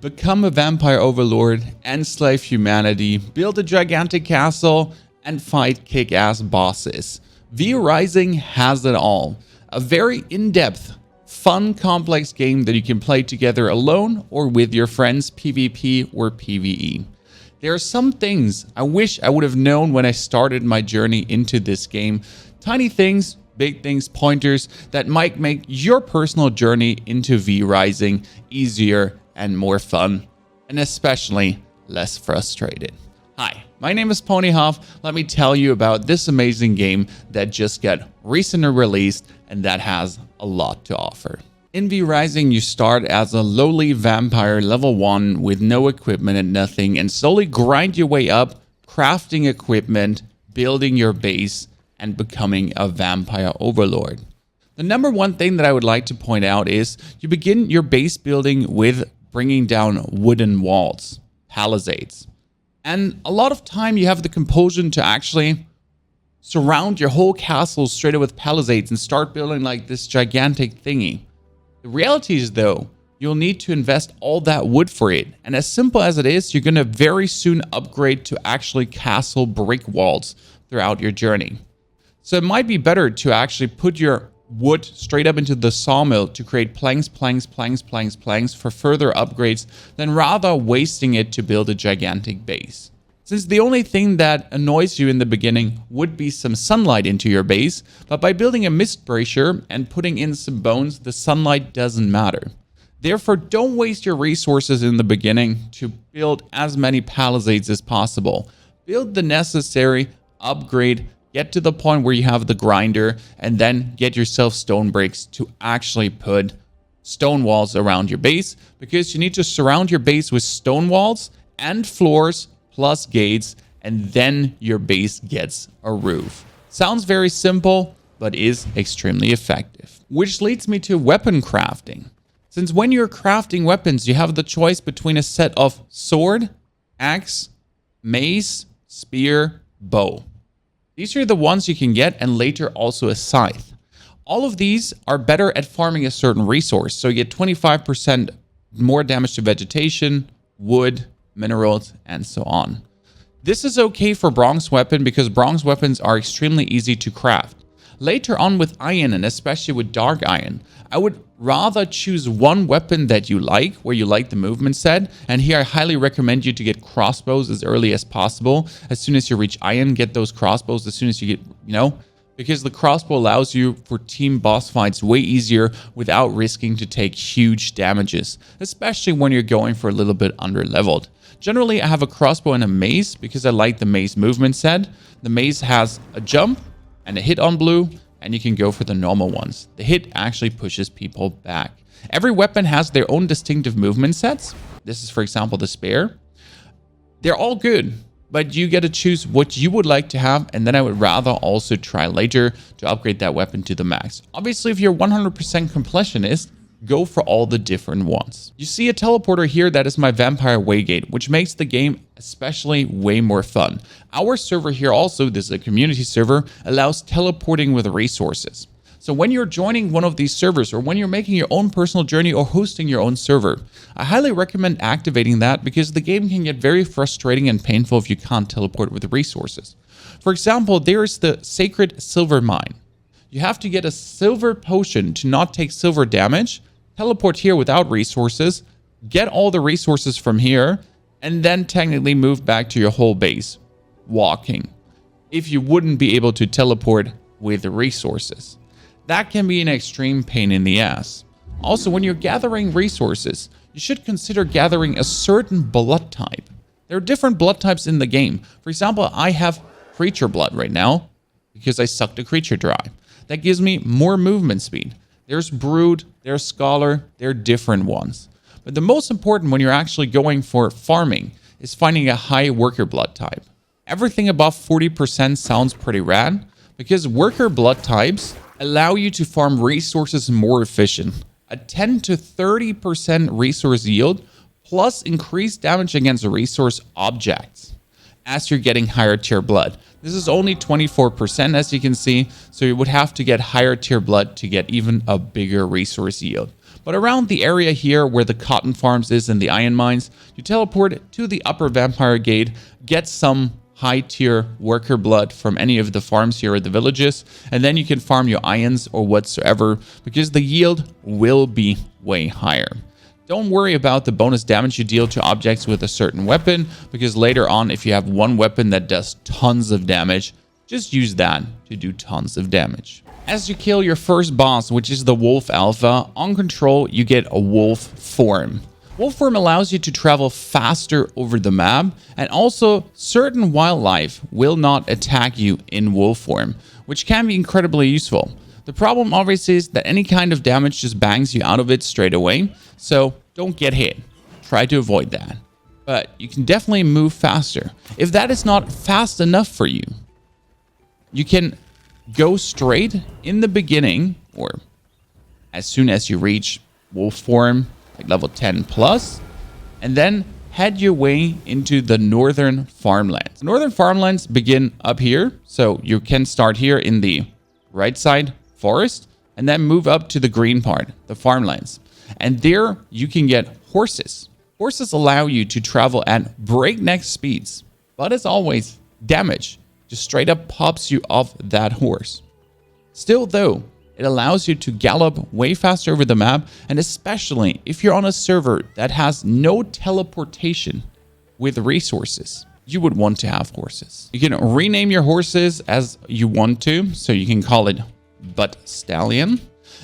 Become a vampire overlord, enslave humanity, build a gigantic castle, and fight kick-ass bosses. V Rising has it all. A very in-depth, fun, complex game that you can play together alone or with your friends, PvP or PvE. There are some things I wish I would have known when I started my journey into this game. Tiny things, big things, pointers that might make your personal journey into V Rising easier and more fun, and especially less frustrated. Hi, my name is Ponyhoff. Let me tell you about this amazing game that just got recently released and that has a lot to offer. In V Rising, you start as a lowly vampire level 1 with no equipment and nothing, and slowly grind your way up, crafting equipment, building your base, and becoming a vampire overlord. The number one thing that I would like to point out is you begin your base building with bringing down wooden walls, palisades. And a lot of time you have the compulsion to actually surround your whole castle straight up with palisades and start building like this gigantic thingy. The reality is though, you'll need to invest all that wood for it. And as simple as it is, you're going to very soon upgrade to actually castle brick walls throughout your journey. So it might be better to actually put your wood straight up into the sawmill to create planks for further upgrades than rather wasting it to build a gigantic base. Since the only thing that annoys you in the beginning would be some sunlight into your base, but by building a mist breacher and putting in some bones, the sunlight doesn't matter. Therefore, don't waste your resources in the beginning to build as many palisades as possible. Build the necessary, upgrade, get to the point where you have the grinder, and then get yourself stone bricks to actually put stone walls around your base, because you need to surround your base with stone walls and floors plus gates, and then your base gets a roof. Sounds very simple, but is extremely effective. Which leads me to weapon crafting. Since when you're crafting weapons, you have the choice between a set of sword, axe, mace, spear, bow. These are the ones you can get, and later also a scythe. All of these are better at farming a certain resource, so you get 25% more damage to vegetation, wood, minerals, and so on. This is okay for bronze weapon because bronze weapons are extremely easy to craft. Later on with iron, and especially with dark iron, I would rather choose one weapon that you like, where you like the movement set. And here I highly recommend you to get crossbows as early as possible. As soon as you reach iron, get those crossbows as soon as you get, because the crossbow allows you for team boss fights way easier without risking to take huge damages, especially when you're going for a little bit under leveled. Generally, I have a crossbow and a mace because I like the mace movement set. The mace has a jump and a hit on blue, and you can go for the normal ones. The hit actually pushes people back. Every weapon has their own distinctive movement sets. This is, for example, the spear. They're all good, but you get to choose what you would like to have, and then I would rather also try later to upgrade that weapon to the max. Obviously, if you're 100% completionist, go for all the different ones. You see a teleporter here, that is my vampire waygate, which makes the game especially way more fun. Our server here also, this is a community server, allows teleporting with resources. So when you're joining one of these servers, or when you're making your own personal journey or hosting your own server, I highly recommend activating that because the game can get very frustrating and painful if you can't teleport with resources. For example, there is the Sacred Silver Mine. You have to get a silver potion to not take silver damage, teleport here without resources, get all the resources from here, and then technically move back to your whole base, walking, if you wouldn't be able to teleport with the resources. That can be an extreme pain in the ass. Also, when you're gathering resources, you should consider gathering a certain blood type. There are different blood types in the game. For example, I have creature blood right now because I sucked a creature dry. That gives me more movement speed. There's Brood, there's Scholar, there are different ones. But the most important when you're actually going for farming is finding a high worker blood type. Everything above 40% sounds pretty rad because worker blood types allow you to farm resources more efficient. A 10 to 30% resource yield plus increased damage against resource objects as you're getting higher tier blood. This is only 24% as you can see, so you would have to get higher tier blood to get even a bigger resource yield. But around the area here where the cotton farms is and the iron mines, you teleport to the upper vampire gate, get some high tier worker blood from any of the farms here at the villages, and then you can farm your irons or whatsoever, because the yield will be way higher. Don't worry about the bonus damage you deal to objects with a certain weapon, because later on, if you have one weapon that does tons of damage, just use that to do tons of damage. As you kill your first boss, which is the Wolf Alpha, on control you get a Wolf form. Wolf form allows you to travel faster over the map, and also certain wildlife will not attack you in wolf form, which can be incredibly useful. The problem obviously is that any kind of damage just bangs you out of it straight away, so don't get hit. Try to avoid that. But you can definitely move faster. If that is not fast enough for you, you can go straight in the beginning, or as soon as you reach wolf form, like level 10 plus, and then head your way into the northern farmlands. Northern farmlands begin up here, so you can start here in the right side forest and then move up to the green part, the farmlands. And there you can get horses. Horses allow you to travel at breakneck speeds, but as always, damage just straight up pops you off that horse. Still though, it allows you to gallop way faster over the map, and especially if you're on a server that has no teleportation with resources, you would want to have horses. You can rename your horses as you want to, so you can call it Butt Stallion.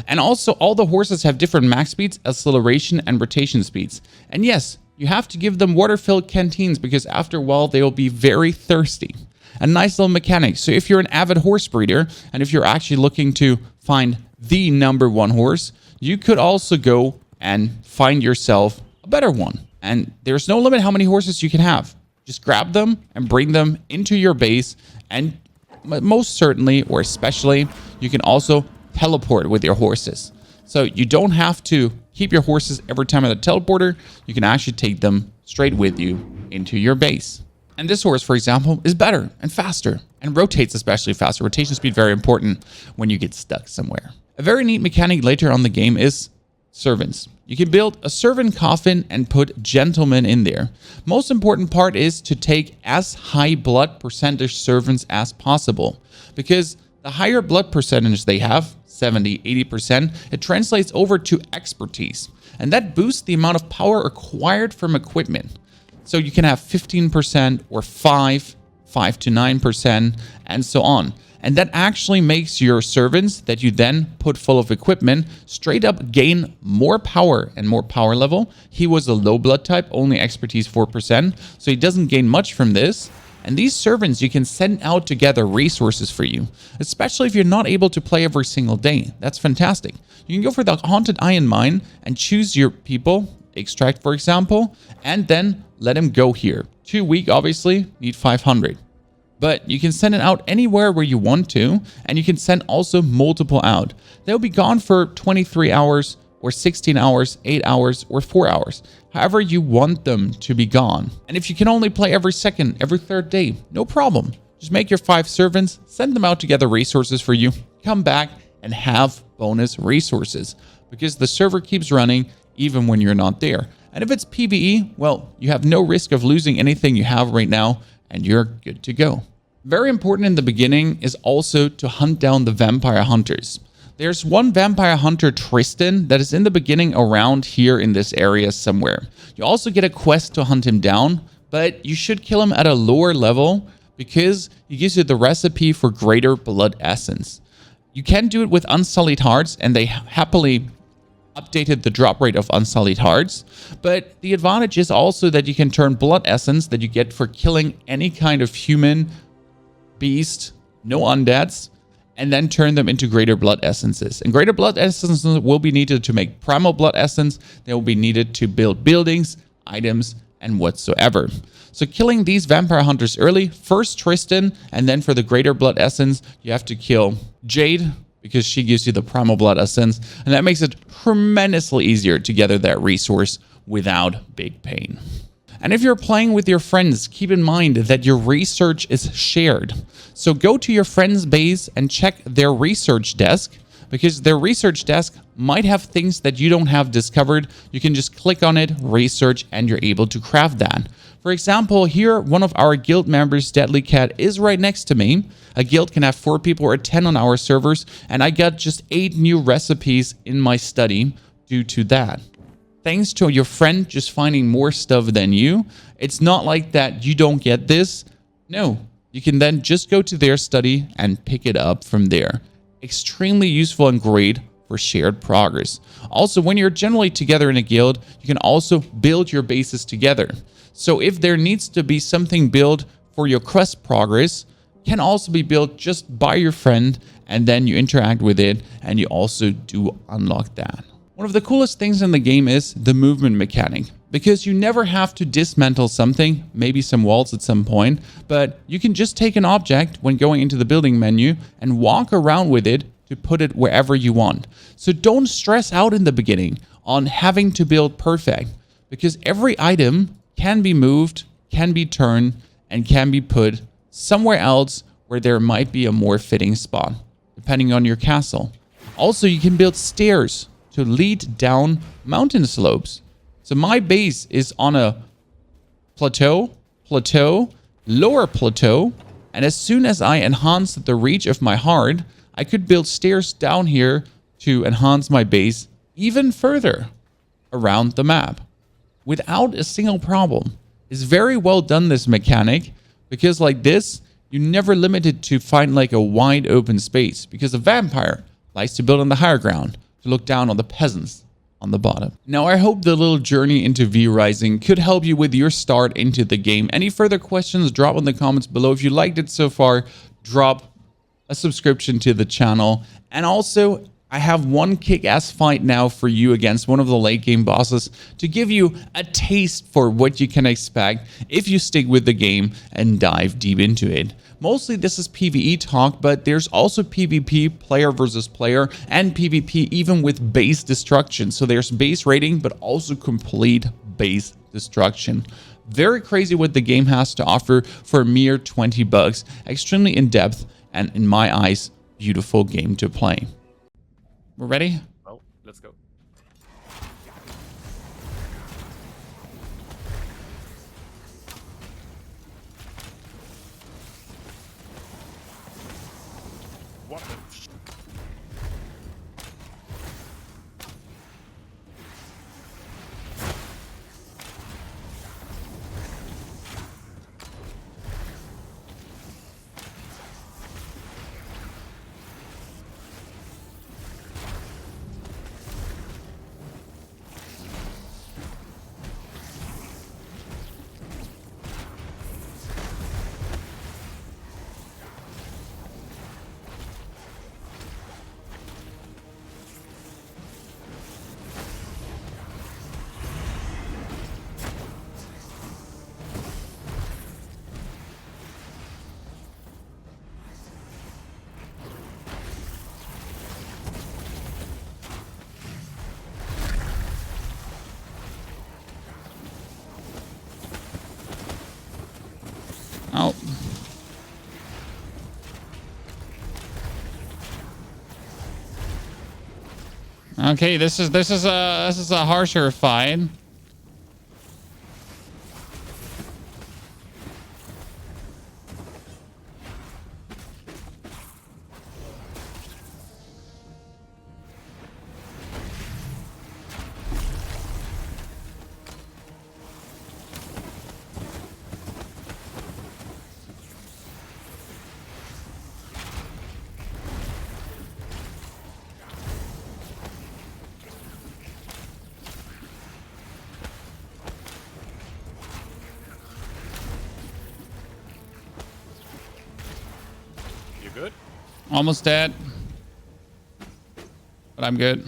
And also all the horses have different max speeds, acceleration, and rotation speeds. And yes, you have to give them water-filled canteens, because after a while they will be very thirsty. A nice little mechanic. So if you're an avid horse breeder, and if you're actually looking to find the #1 horse, you could also go and find yourself a better one. And there's no limit how many horses you can have. Just grab them and bring them into your base, and most certainly, or especially, you can also teleport with your horses. So you don't have to keep your horses every time at the teleporter. You can actually take them straight with you into your base. And this horse, for example, is better and faster, and rotates especially faster. Rotation speed very important when you get stuck somewhere. A very neat mechanic later on the game is servants. You can build a servant coffin and put gentlemen in there. Most important part is to take as high blood percentage servants as possible, because the higher blood percentage they have, 70, 80%, it translates over to expertise, and that boosts the amount of power acquired from equipment. So you can have 15% or 5 to 9%, and so on. And that actually makes your servants that you then put full of equipment straight up gain more power and more power level. He was a low blood type, only expertise 4%, so he doesn't gain much from this. And these servants, you can send out to gather resources for you, especially if you're not able to play every single day. That's fantastic. You can go for the Haunted Iron Mine and choose your people, extract for example, and then let him go here. 2 week, obviously, need 500. But you can send it out anywhere where you want to, and you can send also multiple out. They'll be gone for 23 hours, or 16 hours, 8 hours, or 4 hours. However you want them to be gone. And if you can only play every second, every third day, no problem. Just make your 5 servants, send them out to gather resources for you, come back and have bonus resources, because the server keeps running even when you're not there. And if it's PVE, well, you have no risk of losing anything you have right now, and you're good to go. Very important in the beginning is also to hunt down the vampire hunters. There's one vampire hunter, Tristan, that is in the beginning around here in this area somewhere. You also get a quest to hunt him down, but you should kill him at a lower level, because he gives you the recipe for greater blood essence. You can do it with unsullied hearts, and they happily updated the drop rate of unsullied hearts, but the advantage is also that you can turn blood essence that you get for killing any kind of human, beast, no undeads, and then turn them into greater blood essences. And greater blood essences will be needed to make primal blood essence. They will be needed to build buildings, items, and whatsoever. So killing these vampire hunters early, first Tristan, and then for the greater blood essence, you have to kill Jade, because she gives you the primal blood essence, and that makes it tremendously easier to gather that resource without big pain. And if you're playing with your friends, keep in mind that your research is shared. So go to your friend's base and check their research desk, because their research desk might have things that you don't have discovered. You can just click on it, research, and you're able to craft that. For example, here, one of our guild members, Deadly Cat, is right next to me. A guild can have 4 people or 10 on our servers, and I got just 8 new recipes in my study due to that. Thanks to your friend just finding more stuff than you, it's not like that you don't get this. No, you can then just go to their study and pick it up from there. Extremely useful and great for shared progress. Also, when you're generally together in a guild, you can also build your bases together. So if there needs to be something built for your quest progress, can also be built just by your friend, and then you interact with it and you also do unlock that. One of the coolest things in the game is the movement mechanic, because you never have to dismantle something, maybe some walls at some point, but you can just take an object when going into the building menu and walk around with it to put it wherever you want. So don't stress out in the beginning on having to build perfect, because every item can be moved, can be turned, and can be put somewhere else where there might be a more fitting spot, depending on your castle. Also, you can build stairs to lead down mountain slopes. So my base is on a plateau, lower plateau, and as soon as I enhance the reach of my heart, I could build stairs down here to enhance my base even further around the map without a single problem. It's very well done, this mechanic, because like this, you're never limited to find like a wide open space, because a vampire likes to build on the higher ground to look down on the peasants on the bottom. Now, I hope the little journey into V-Rising could help you with your start into the game. Any further questions, drop in the comments below. If you liked it so far, drop a subscription to the channel. And also, I have one kick-ass fight now for you against one of the late game bosses to give you a taste for what you can expect if you stick with the game and dive deep into it. Mostly this is PvE talk, but there's also PvP, player versus player, and PvP even with base destruction. So there's base raiding, but also complete base destruction. Very crazy what the game has to offer for a mere 20 bucks. Extremely in-depth and, in my eyes, beautiful game to play. We're ready? Well, let's go. What the Oh. Okay, this is a harsher fight. good? Almost dead. But I'm good.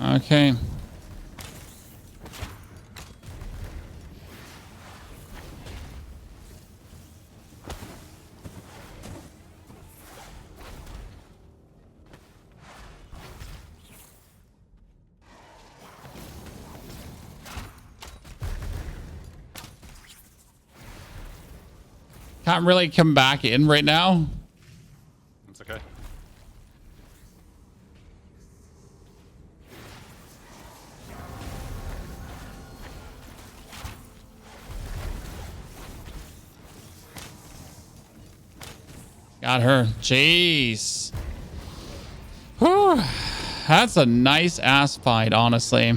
Okay. Can't really come back in right now. It's okay. Got her. Jeez. Whew. That's a nice ass fight, honestly.